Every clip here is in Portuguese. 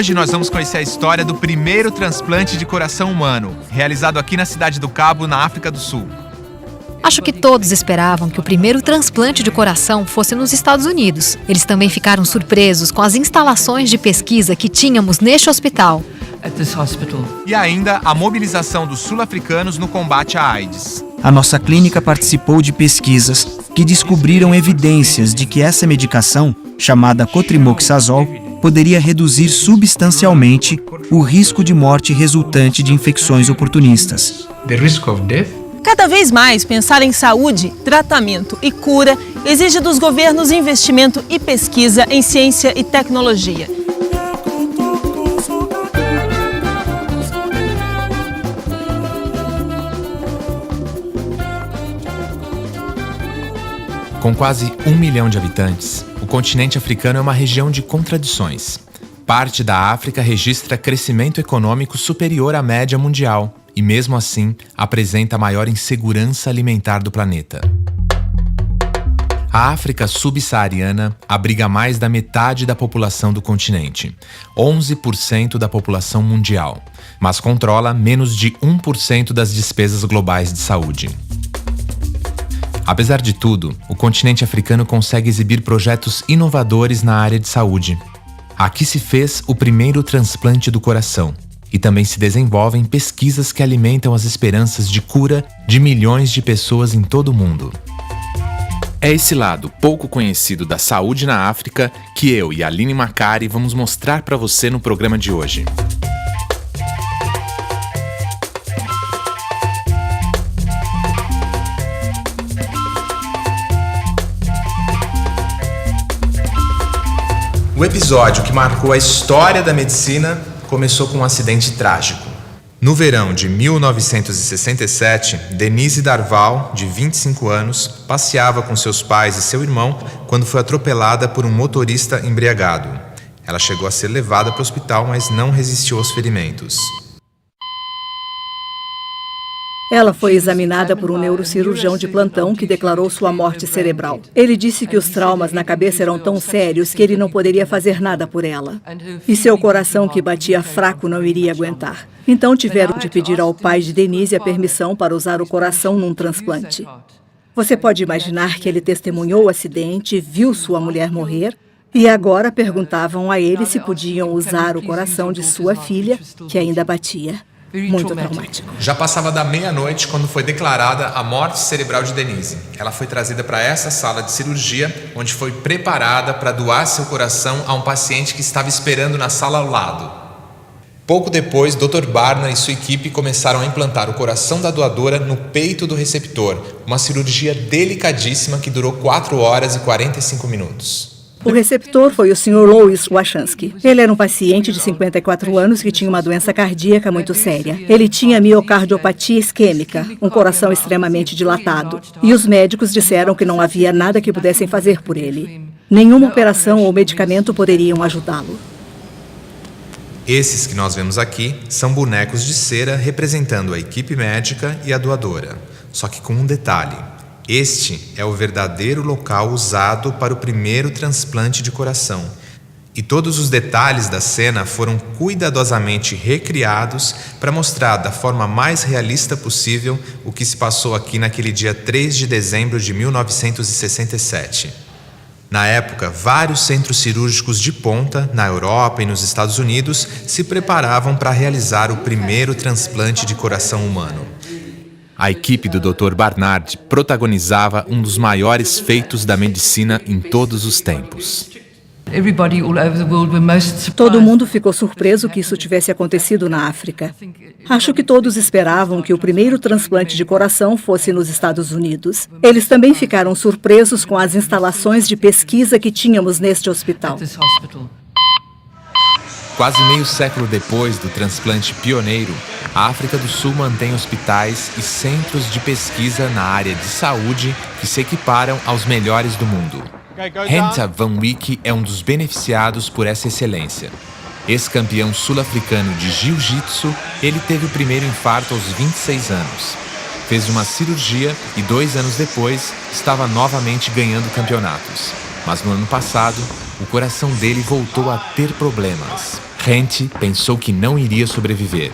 Hoje nós vamos conhecer a história do primeiro transplante de coração humano, realizado aqui na Cidade do Cabo, na África do Sul. Acho que todos esperavam que o primeiro transplante de coração fosse nos Estados Unidos. Eles também ficaram surpresos com as instalações de pesquisa que tínhamos neste hospital. E ainda a mobilização dos sul-africanos no combate à AIDS. A nossa clínica participou de pesquisas que descobriram evidências de que essa medicação, chamada cotrimoxazol, poderia reduzir substancialmente o risco de morte resultante de infecções oportunistas. Cada vez mais, pensar em saúde, tratamento e cura exige dos governos investimento e pesquisa em ciência e tecnologia. Com quase 1 milhão de habitantes, o continente africano é uma região de contradições. Parte da África registra crescimento econômico superior à média mundial e, mesmo assim, apresenta a maior insegurança alimentar do planeta. A África subsaariana abriga mais da metade da população do continente, 11% da população mundial, mas controla menos de 1% das despesas globais de saúde. Apesar de tudo, o continente africano consegue exibir projetos inovadores na área de saúde. Aqui se fez o primeiro transplante do coração e também se desenvolvem pesquisas que alimentam as esperanças de cura de milhões de pessoas em todo o mundo. É esse lado pouco conhecido da saúde na África que eu e a Aline Macari vamos mostrar para você no programa de hoje. O episódio que marcou a história da medicina começou com um acidente trágico. No verão de 1967, Denise Darval, de 25 anos, passeava com seus pais e seu irmão quando foi atropelada por um motorista embriagado. Ela chegou a ser levada para o hospital, mas não resistiu aos ferimentos. Ela foi examinada por um neurocirurgião de plantão que declarou sua morte cerebral. Ele disse que os traumas na cabeça eram tão sérios que ele não poderia fazer nada por ela. E seu coração, que batia fraco, não iria aguentar. Então tiveram de pedir ao pai de Denise a permissão para usar o coração num transplante. Você pode imaginar que ele testemunhou o acidente, viu sua mulher morrer, e agora perguntavam a ele se podiam usar o coração de sua filha, que ainda batia. Muito traumático. Já passava da meia-noite quando foi declarada a morte cerebral de Denise. Ela foi trazida para essa sala de cirurgia, onde foi preparada para doar seu coração a um paciente que estava esperando na sala ao lado. Pouco depois, Dr. Barna e sua equipe começaram a implantar o coração da doadora no peito do receptor, uma cirurgia delicadíssima que durou 4 horas e 45 minutos. O receptor foi o Sr. Louis Wachansky. Ele era um paciente de 54 anos que tinha uma doença cardíaca muito séria. Ele tinha miocardiopatia isquêmica, um coração extremamente dilatado. E os médicos disseram que não havia nada que pudessem fazer por ele. Nenhuma operação ou medicamento poderiam ajudá-lo. Esses que nós vemos aqui são bonecos de cera representando a equipe médica e a doadora. Só que com um detalhe. Este é o verdadeiro local usado para o primeiro transplante de coração. E todos os detalhes da cena foram cuidadosamente recriados para mostrar da forma mais realista possível o que se passou aqui naquele dia 3 de dezembro de 1967. Na época, vários centros cirúrgicos de ponta, na Europa e nos Estados Unidos, se preparavam para realizar o primeiro transplante de coração humano. A equipe do Dr. Barnard protagonizava um dos maiores feitos da medicina em todos os tempos. Todo mundo ficou surpreso que isso tivesse acontecido na África. Acho que todos esperavam que o primeiro transplante de coração fosse nos Estados Unidos. Eles também ficaram surpresos com as instalações de pesquisa que tínhamos neste hospital. Quase meio século depois do transplante pioneiro, a África do Sul mantém hospitais e centros de pesquisa na área de saúde que se equiparam aos melhores do mundo. Henta Van Wyk é um dos beneficiados por essa excelência. Ex-campeão sul-africano de jiu-jitsu, ele teve o primeiro infarto aos 26 anos. Fez uma cirurgia e 2 anos depois estava novamente ganhando campeonatos. Mas no ano passado, o coração dele voltou a ter problemas. Henta pensou que não iria sobreviver.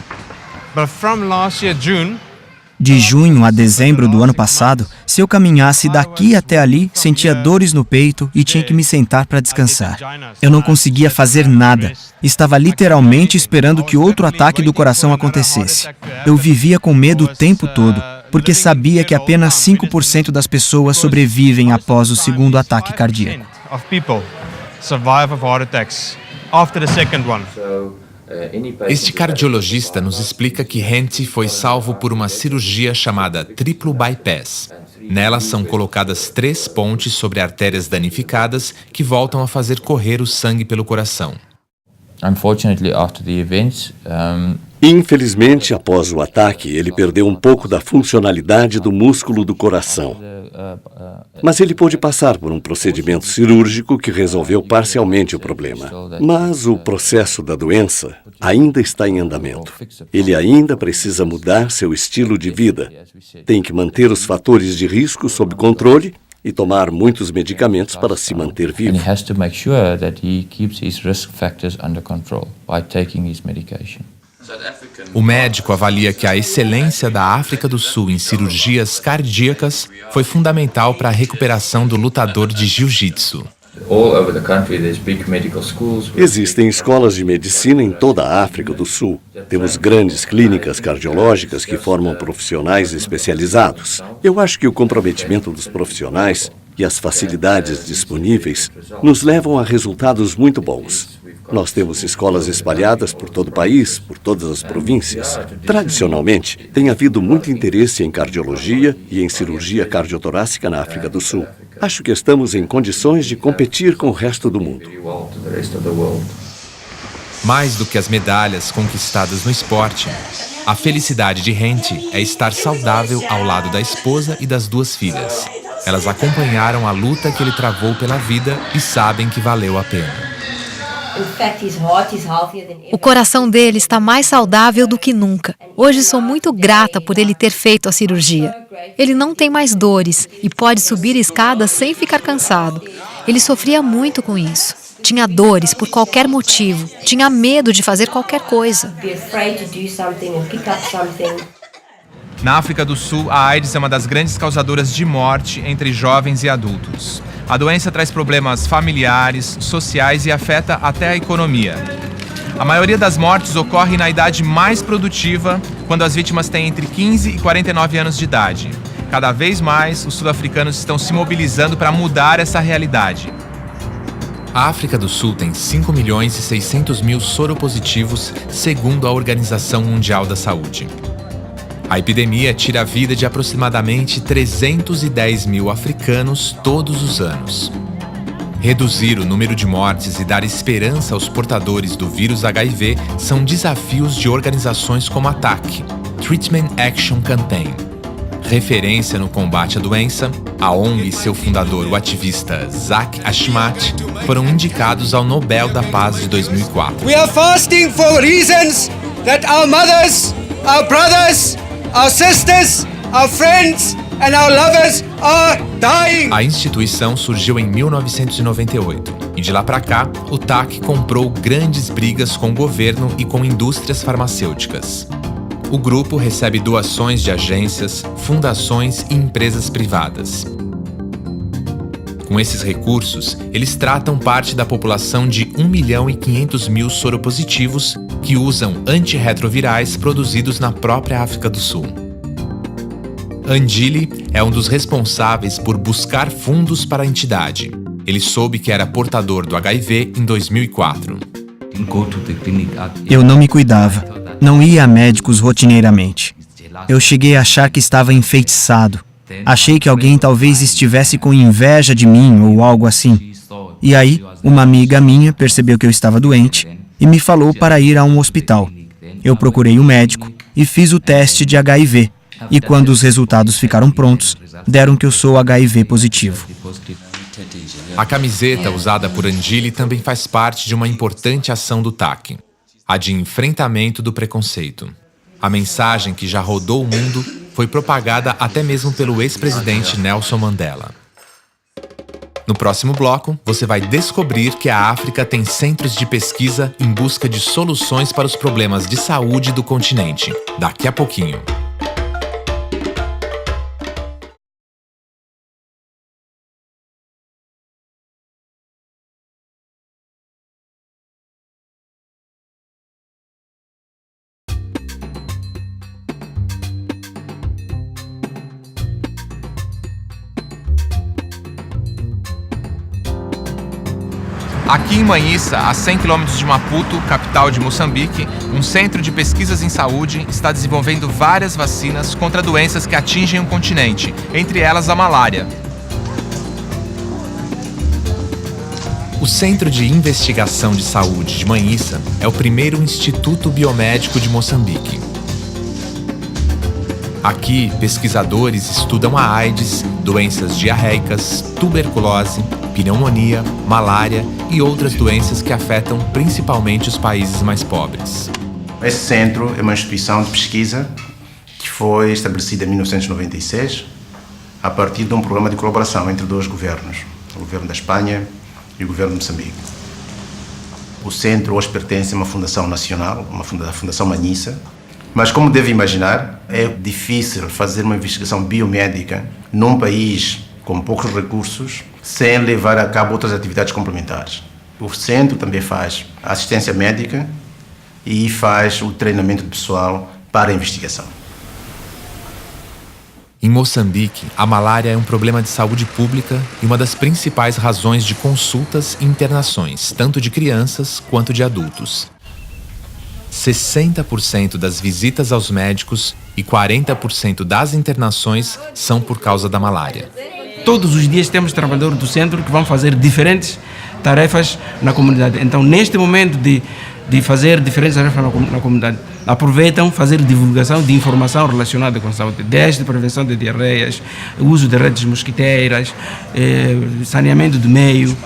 De junho a dezembro do ano passado, se eu caminhasse daqui até ali, sentia dores no peito e tinha que me sentar para descansar. Eu não conseguia fazer nada. Estava literalmente esperando que outro ataque do coração acontecesse. Eu vivia com medo o tempo todo, porque sabia que apenas 5% das pessoas sobrevivem após o segundo ataque cardíaco. Este cardiologista nos explica que Henta foi salvo por uma cirurgia chamada triplo bypass. Nela são colocadas 3 pontes sobre artérias danificadas que voltam a fazer correr o sangue pelo coração. Infelizmente, após o ataque, ele perdeu um pouco da funcionalidade do músculo do coração. Mas ele pôde passar por um procedimento cirúrgico que resolveu parcialmente o problema. Mas o processo da doença ainda está em andamento. Ele ainda precisa mudar seu estilo de vida. Tem que manter os fatores de risco sob controle e tomar muitos medicamentos para se manter vivo. O médico avalia que a excelência da África do Sul em cirurgias cardíacas foi fundamental para a recuperação do lutador de jiu-jitsu. Existem escolas de medicina em toda a África do Sul. Temos grandes clínicas cardiológicas que formam profissionais especializados. Eu acho que o comprometimento dos profissionais e as facilidades disponíveis nos levam a resultados muito bons. Nós temos escolas espalhadas por todo o país, por todas as províncias. Tradicionalmente, tem havido muito interesse em cardiologia e em cirurgia cardiotorácica na África do Sul. Acho que estamos em condições de competir com o resto do mundo. Mais do que as medalhas conquistadas no esporte, a felicidade de Henta é estar saudável ao lado da esposa e das 2 filhas. Elas acompanharam a luta que ele travou pela vida e sabem que valeu a pena. O coração dele está mais saudável do que nunca. Hoje sou muito grata por ele ter feito a cirurgia. Ele não tem mais dores e pode subir escadas sem ficar cansado. Ele sofria muito com isso. Tinha dores por qualquer motivo. Tinha medo de fazer qualquer coisa. Na África do Sul, a AIDS é uma das grandes causadoras de morte entre jovens e adultos. A doença traz problemas familiares, sociais e afeta até a economia. A maioria das mortes ocorre na idade mais produtiva, quando as vítimas têm entre 15 e 49 anos de idade. Cada vez mais, os sul-africanos estão se mobilizando para mudar essa realidade. A África do Sul tem 5.600.000 soropositivos, segundo a Organização Mundial da Saúde. A epidemia tira a vida de aproximadamente 310 mil africanos todos os anos. Reduzir o número de mortes e dar esperança aos portadores do vírus HIV são desafios de organizações como a TAC, Treatment Action Campaign. Referência no combate à doença, a ONG e seu fundador, o ativista Zak Ashmat, foram indicados ao Nobel da Paz de 2004. We are fasting for reasons that our mothers, our brothers, our sisters, our friends and our lovers are dying. A instituição surgiu em 1998 e de lá para cá, o TAC comprou grandes brigas com o governo e com indústrias farmacêuticas. O grupo recebe doações de agências, fundações e empresas privadas. Com esses recursos, eles tratam parte da população de 1.500.000 soropositivos que usam antirretrovirais produzidos na própria África do Sul. Andile é um dos responsáveis por buscar fundos para a entidade. Ele soube que era portador do HIV em 2004. Eu não me cuidava. Não ia a médicos rotineiramente. Eu cheguei a achar que estava enfeitiçado. Achei que alguém talvez estivesse com inveja de mim ou algo assim. E aí, uma amiga minha percebeu que eu estava doente e me falou para ir a um hospital. Eu procurei um médico e fiz o teste de HIV. E quando os resultados ficaram prontos, deram que eu sou HIV positivo. A camiseta usada por Anjili também faz parte de uma importante ação do TAC, a de enfrentamento do preconceito. A mensagem que já rodou o mundo foi propagada até mesmo pelo ex-presidente Nelson Mandela. No próximo bloco, você vai descobrir que a África tem centros de pesquisa em busca de soluções para os problemas de saúde do continente. Daqui a pouquinho. Aqui em Manhissa, a 100 km de Maputo, capital de Moçambique, um centro de pesquisas em saúde está desenvolvendo várias vacinas contra doenças que atingem o continente, entre elas a malária. O Centro de Investigação de Saúde de Manhissa é o primeiro instituto biomédico de Moçambique. Aqui, pesquisadores estudam a AIDS, doenças diarreicas, tuberculose, pneumonia, malária e outras doenças que afetam principalmente os países mais pobres. Esse centro é uma instituição de pesquisa que foi estabelecida em 1996 a partir de um programa de colaboração entre dois governos, o governo da Espanha e o governo de Moçambique. O centro hoje pertence a uma fundação nacional, a Fundação Manhissa, mas como deve imaginar, é difícil fazer uma investigação biomédica num país com poucos recursos sem levar a cabo outras atividades complementares. O centro também faz assistência médica e faz o treinamento do pessoal para a investigação. Em Moçambique, a malária é um problema de saúde pública e uma das principais razões de consultas e internações, tanto de crianças quanto de adultos. 60% das visitas aos médicos e 40% das internações são por causa da malária. Todos os dias temos trabalhadores do centro que vão fazer diferentes tarefas na comunidade. Então, neste momento de fazer diferentes tarefas na comunidade, aproveitam fazer divulgação de informação relacionada com a saúde, desde prevenção de diarreias, uso de redes mosquiteiras, saneamento do meio.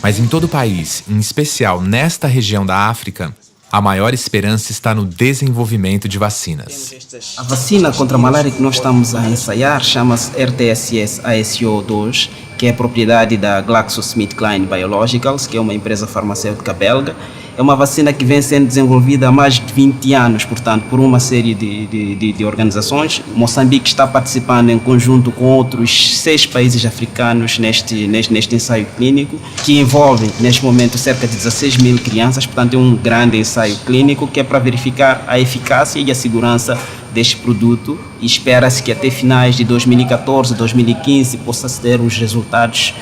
Mas em todo o país, em especial nesta região da África, a maior esperança está no desenvolvimento de vacinas. A vacina contra a malária que nós estamos a ensaiar chama-se RTS-ASO2, que é propriedade da GlaxoSmithKline Biologicals, que é uma empresa farmacêutica belga. É uma vacina que vem sendo desenvolvida há mais de 20 anos, portanto, por uma série de organizações. Moçambique está participando em conjunto com outros 6 países africanos neste ensaio clínico, que envolve, neste momento, cerca de 16 mil crianças. Portanto, é um grande ensaio clínico que é para verificar a eficácia e a segurança deste produto, e espera-se que até finais de 2014, 2015 possa-se ter os resultados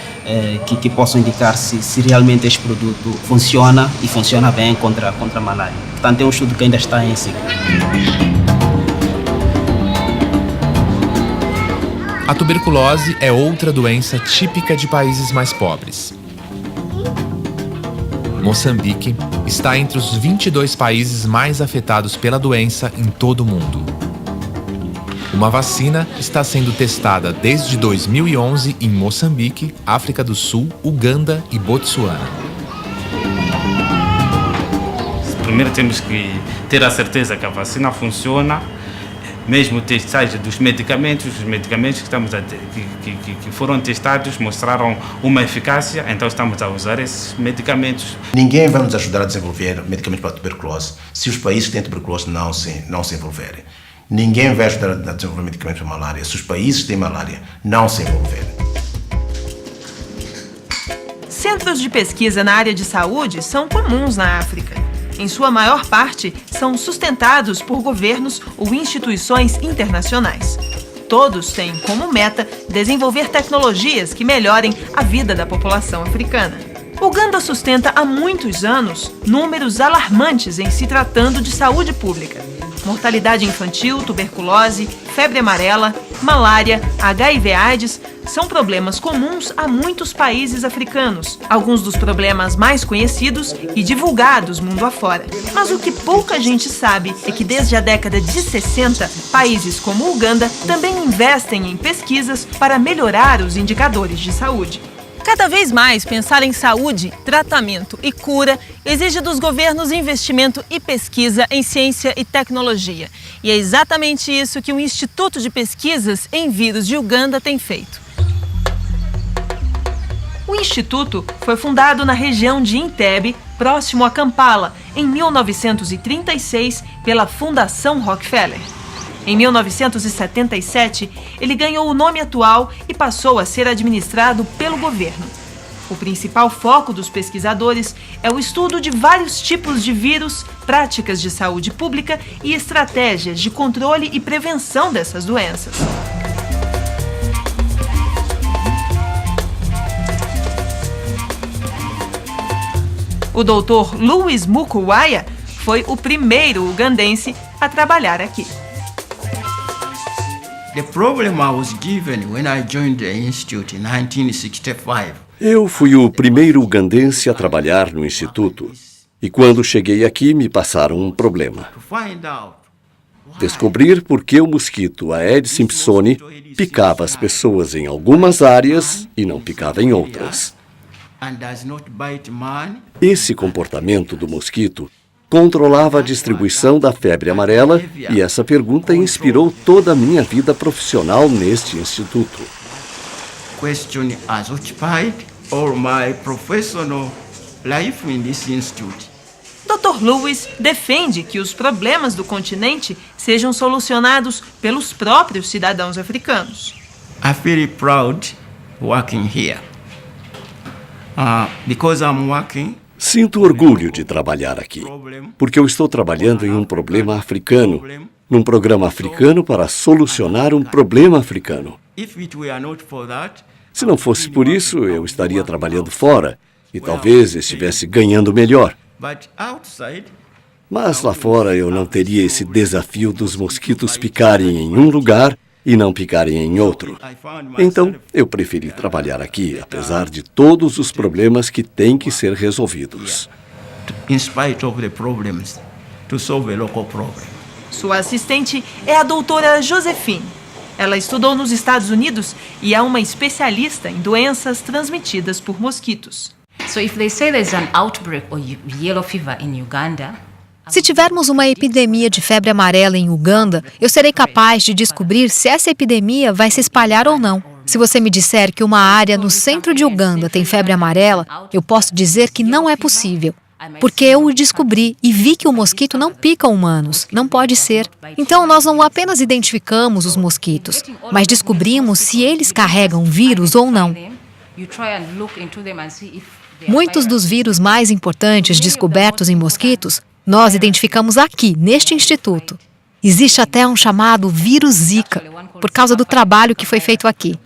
que possam indicar se realmente este produto funciona e funciona bem contra a malária. Portanto, é um estudo que ainda está em ciclo. A tuberculose é outra doença típica de países mais pobres. Moçambique está entre os 22 países mais afetados pela doença em todo o mundo. Uma vacina está sendo testada desde 2011 em Moçambique, África do Sul, Uganda e Botsuana. Primeiro temos que ter a certeza que a vacina funciona, mesmo testagem dos medicamentos, os medicamentos que foram testados mostraram uma eficácia, então estamos a usar esses medicamentos. Ninguém vai nos ajudar a desenvolver medicamentos para a tuberculose se os países que têm tuberculose não se envolverem. Ninguém vai ajudar a desenvolver medicamentos para a malária se os países que têm malária não se envolverem. Centros de pesquisa na área de saúde são comuns na África. Em sua maior parte, são sustentados por governos ou instituições internacionais. todos têm como meta desenvolver tecnologias que melhorem a vida da população africana. Uganda sustenta há muitos anos números alarmantes em se tratando de saúde pública. Mortalidade infantil, tuberculose, febre amarela, malária, HIV/AIDS são problemas comuns a muitos países africanos, alguns dos problemas mais conhecidos e divulgados mundo afora. Mas o que pouca gente sabe é que desde a década de 60, países como Uganda também investem em pesquisas para melhorar os indicadores de saúde. Cada vez mais, pensar em saúde, tratamento e cura exige dos governos investimento e pesquisa em ciência e tecnologia. E é exatamente isso que o Instituto de Pesquisas em Vírus de Uganda tem feito. O Instituto foi fundado na região de Entebbe, próximo a Kampala, em 1936, pela Fundação Rockefeller. Em 1977, ele ganhou o nome atual e passou a ser administrado pelo governo. O principal foco dos pesquisadores é o estudo de vários tipos de vírus, práticas de saúde pública e estratégias de controle e prevenção dessas doenças. O Dr. Louis Mukwaya foi o primeiro ugandense a trabalhar aqui. The problem I was given when I joined the institute in 1965. Eu fui o primeiro ugandense a trabalhar no instituto. E quando cheguei aqui, me passaram um problema. Descobrir por que o mosquito Aedes simpsoni picava as pessoas em algumas áreas e não picava em outras. Esse comportamento do mosquito controlava a distribuição da febre amarela e essa pergunta inspirou toda a minha vida profissional neste instituto. Question has occupied all my professional life in this institute. Dr. Louis defende que os problemas do continente sejam solucionados pelos próprios cidadãos africanos. I feel proud working here. Because I'm working. Sinto orgulho de trabalhar aqui, porque eu estou trabalhando em um problema africano, num programa africano para solucionar um problema africano. Se não fosse por isso, eu estaria trabalhando fora e talvez estivesse ganhando melhor. Mas lá fora eu não teria esse desafio dos mosquitos picarem em um lugar e não picarem em outro. Então, eu preferi trabalhar aqui, apesar de todos os problemas que têm que ser resolvidos. In spite of the problems, to solve a local problem. Sua assistente é a doutora Josephine. Ela estudou nos Estados Unidos e é uma especialista em doenças transmitidas por mosquitos. So if they say there's an outbreak or yellow fever in Uganda, se tivermos uma epidemia de febre amarela em Uganda, eu serei capaz de descobrir se essa epidemia vai se espalhar ou não. Se você me disser que uma área no centro de Uganda tem febre amarela, eu posso dizer que não é possível. Porque eu o descobri e vi que o mosquito não pica humanos. Não pode ser. Então, nós não apenas identificamos os mosquitos, mas descobrimos se eles carregam vírus ou não. Muitos dos vírus mais importantes descobertos em mosquitos nós identificamos aqui, neste instituto. Existe até um chamado vírus Zika, por causa do trabalho que foi feito aqui.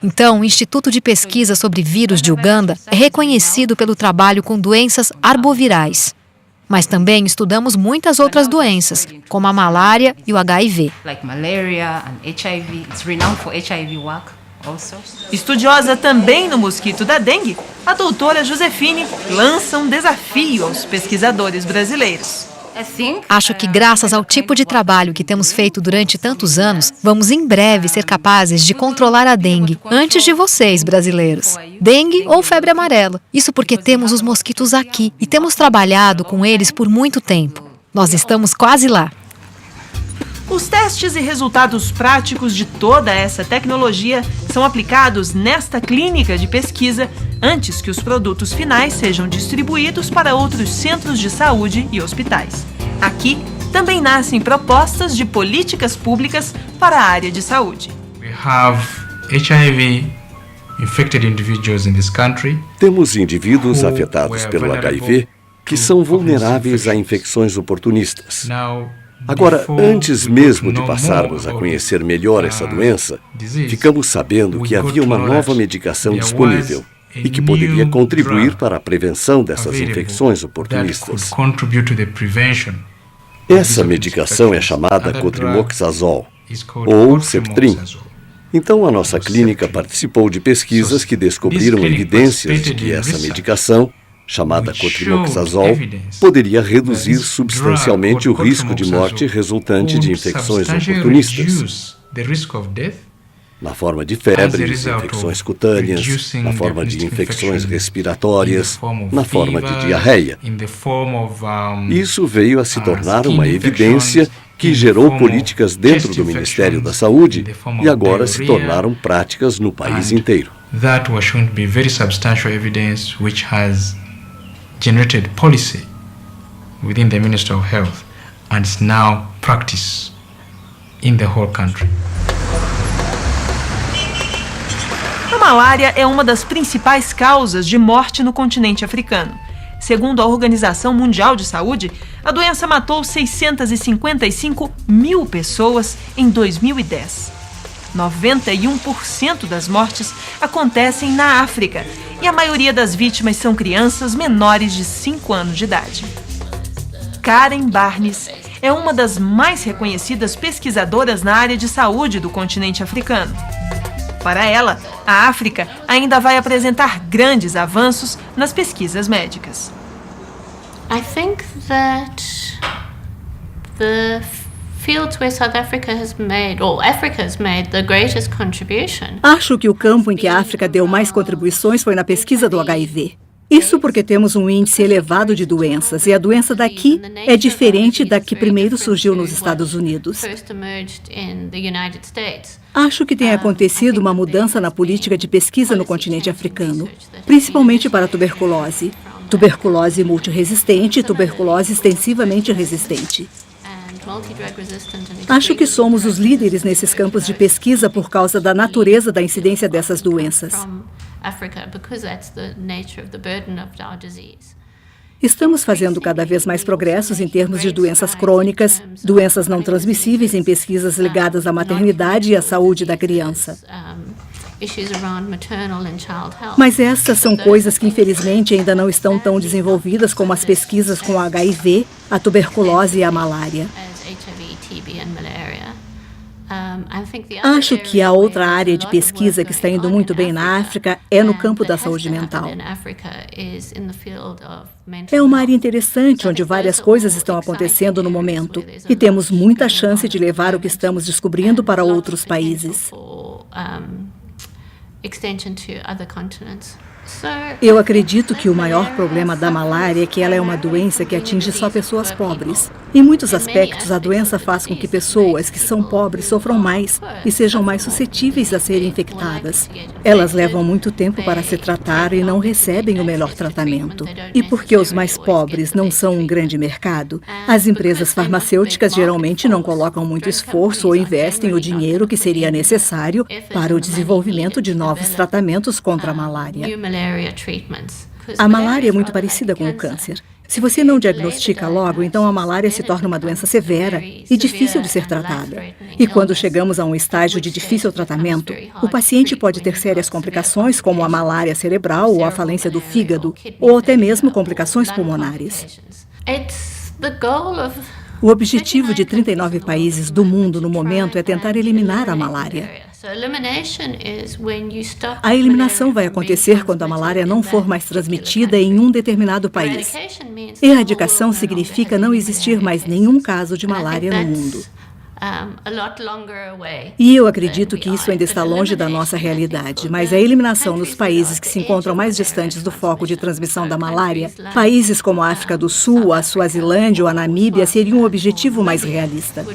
Então, o Instituto de Pesquisa sobre Vírus de Uganda é reconhecido pelo trabalho com doenças arbovirais. Mas também estudamos muitas outras doenças, como a malária e o HIV. Estudiosa também no mosquito da dengue, a doutora Josephine lança um desafio aos pesquisadores brasileiros. Acho que graças ao tipo de trabalho que temos feito durante tantos anos, vamos em breve ser capazes de controlar a dengue antes de vocês, brasileiros. Dengue ou febre amarela. Isso porque temos os mosquitos aqui e temos trabalhado com eles por muito tempo. Nós estamos quase lá. Os testes e resultados práticos de toda essa tecnologia são aplicados nesta clínica de pesquisa antes que os produtos finais sejam distribuídos para outros centros de saúde e hospitais. Aqui também nascem propostas de políticas públicas para a área de saúde. Temos indivíduos afetados pelo HIV que são vulneráveis a infecções oportunistas. Agora, antes mesmo de passarmos a conhecer melhor essa doença, ficamos sabendo que havia uma nova medicação disponível e que poderia contribuir para a prevenção dessas infecções oportunistas. Essa medicação é chamada cotrimoxazol, ou Ceptrin. Então, a nossa clínica participou de pesquisas que descobriram evidências de que essa medicação, chamada cotrimoxazol, poderia reduzir substancialmente o risco de morte resultante de infecções oportunistas, na forma de febres, infecções cutâneas, na forma de infecções respiratórias, na forma de diarreia. Isso veio a se tornar uma evidência que gerou políticas dentro do Ministério da Saúde e agora se tornaram práticas no país inteiro. That was shown to be very substantial evidence which has generated policy within the Ministry of Health and is now practiced in the whole country. A malária é uma das principais causas de morte no continente africano. Segundo a Organização Mundial de Saúde, a doença matou 655 mil pessoas em 2010. 91% das mortes acontecem na África e a maioria das vítimas são crianças menores de 5 anos de idade. Karen Barnes é uma das mais reconhecidas pesquisadoras na área de saúde do continente africano. Para ela, a África ainda vai apresentar grandes avanços nas pesquisas médicas. I think that the fields where South Africa has made, or Africa has made, the greatest contribution. Acho que o campo em que a África deu mais contribuições foi na pesquisa do HIV. Isso porque temos um índice elevado de doenças, e a doença daqui é diferente da que primeiro surgiu nos Estados Unidos. Acho que tem acontecido uma mudança na política de pesquisa no continente africano, principalmente para a tuberculose. Tuberculose multiresistente e tuberculose extensivamente resistente. Acho que somos os líderes nesses campos de pesquisa por causa da natureza da incidência dessas doenças. Estamos fazendo cada vez mais progressos em termos de doenças crônicas, doenças não transmissíveis em pesquisas ligadas à maternidade e à saúde da criança. Mas essas são coisas que, infelizmente, ainda não estão tão desenvolvidas como as pesquisas com a HIV, a tuberculose e a malária. Acho que a outra área de pesquisa que está indo muito bem na África é no campo da saúde mental. É uma área interessante onde várias coisas estão acontecendo no momento e temos muita chance de levar o que estamos descobrindo para outros países. Eu acredito que o maior problema da malária é que ela é uma doença que atinge só pessoas pobres. Em muitos aspectos, a doença faz com que pessoas que são pobres sofram mais e sejam mais suscetíveis a serem infectadas. Elas levam muito tempo para se tratar e não recebem o melhor tratamento. E porque os mais pobres não são um grande mercado, as empresas farmacêuticas geralmente não colocam muito esforço ou investem o dinheiro que seria necessário para o desenvolvimento de novos tratamentos contra a malária. A malária é muito parecida com o câncer. Se você não diagnostica logo, então a malária se torna uma doença severa e difícil de ser tratada. E quando chegamos a um estágio de difícil tratamento, o paciente pode ter sérias complicações como a malária cerebral ou a falência do fígado, ou até mesmo complicações pulmonares. O objetivo de 39 países do mundo no momento é tentar eliminar a malária. A eliminação vai acontecer quando a malária não for mais transmitida em um determinado país. Erradicação significa não existir mais nenhum caso de malária no mundo. E eu acredito que isso ainda está longe da nossa realidade, mas a eliminação nos países que se encontram mais distantes do foco de transmissão da malária, países como a África do Sul, a Suazilândia ou a Namíbia, seria um objetivo mais realista.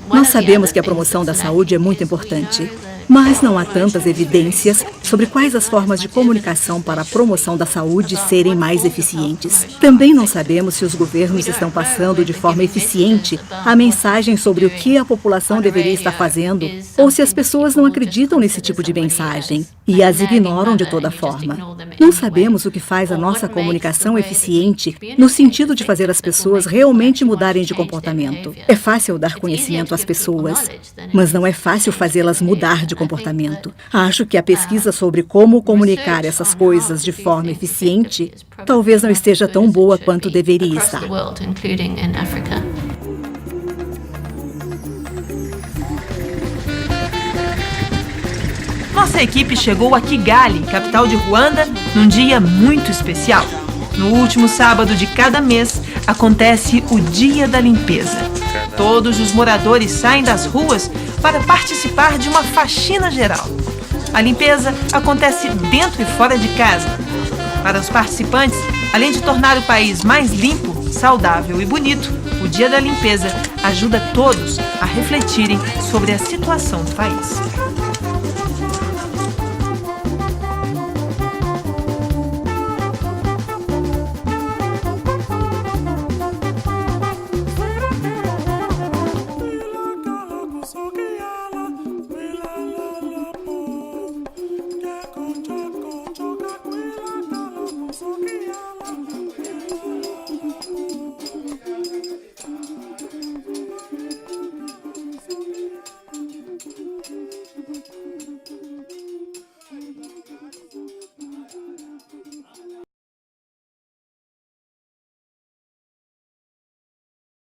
Nós sabemos que a promoção da saúde é muito importante, mas não há tantas evidências sobre quais as formas de comunicação para a promoção da saúde serem mais eficientes. Também não sabemos se os governos estão passando de forma eficiente a mensagem sobre o que a população deveria estar fazendo, ou se as pessoas não acreditam nesse tipo de mensagem. e as ignoram de toda forma. Não sabemos o que faz a nossa comunicação eficiente no sentido de fazer as pessoas realmente mudarem de comportamento. É fácil dar conhecimento às pessoas, mas não é fácil fazê-las mudar de comportamento. Acho que a pesquisa sobre como comunicar essas coisas de forma eficiente talvez não esteja tão boa quanto deveria estar. Nossa equipe chegou a Kigali, capital de Ruanda, num dia muito especial. No último sábado de cada mês, acontece o Dia da Limpeza. Todos os moradores saem das ruas para participar de uma faxina geral. A limpeza acontece dentro e fora de casa. Para os participantes, além de tornar o país mais limpo, saudável e bonito, o Dia da Limpeza ajuda todos a refletirem sobre a situação do país.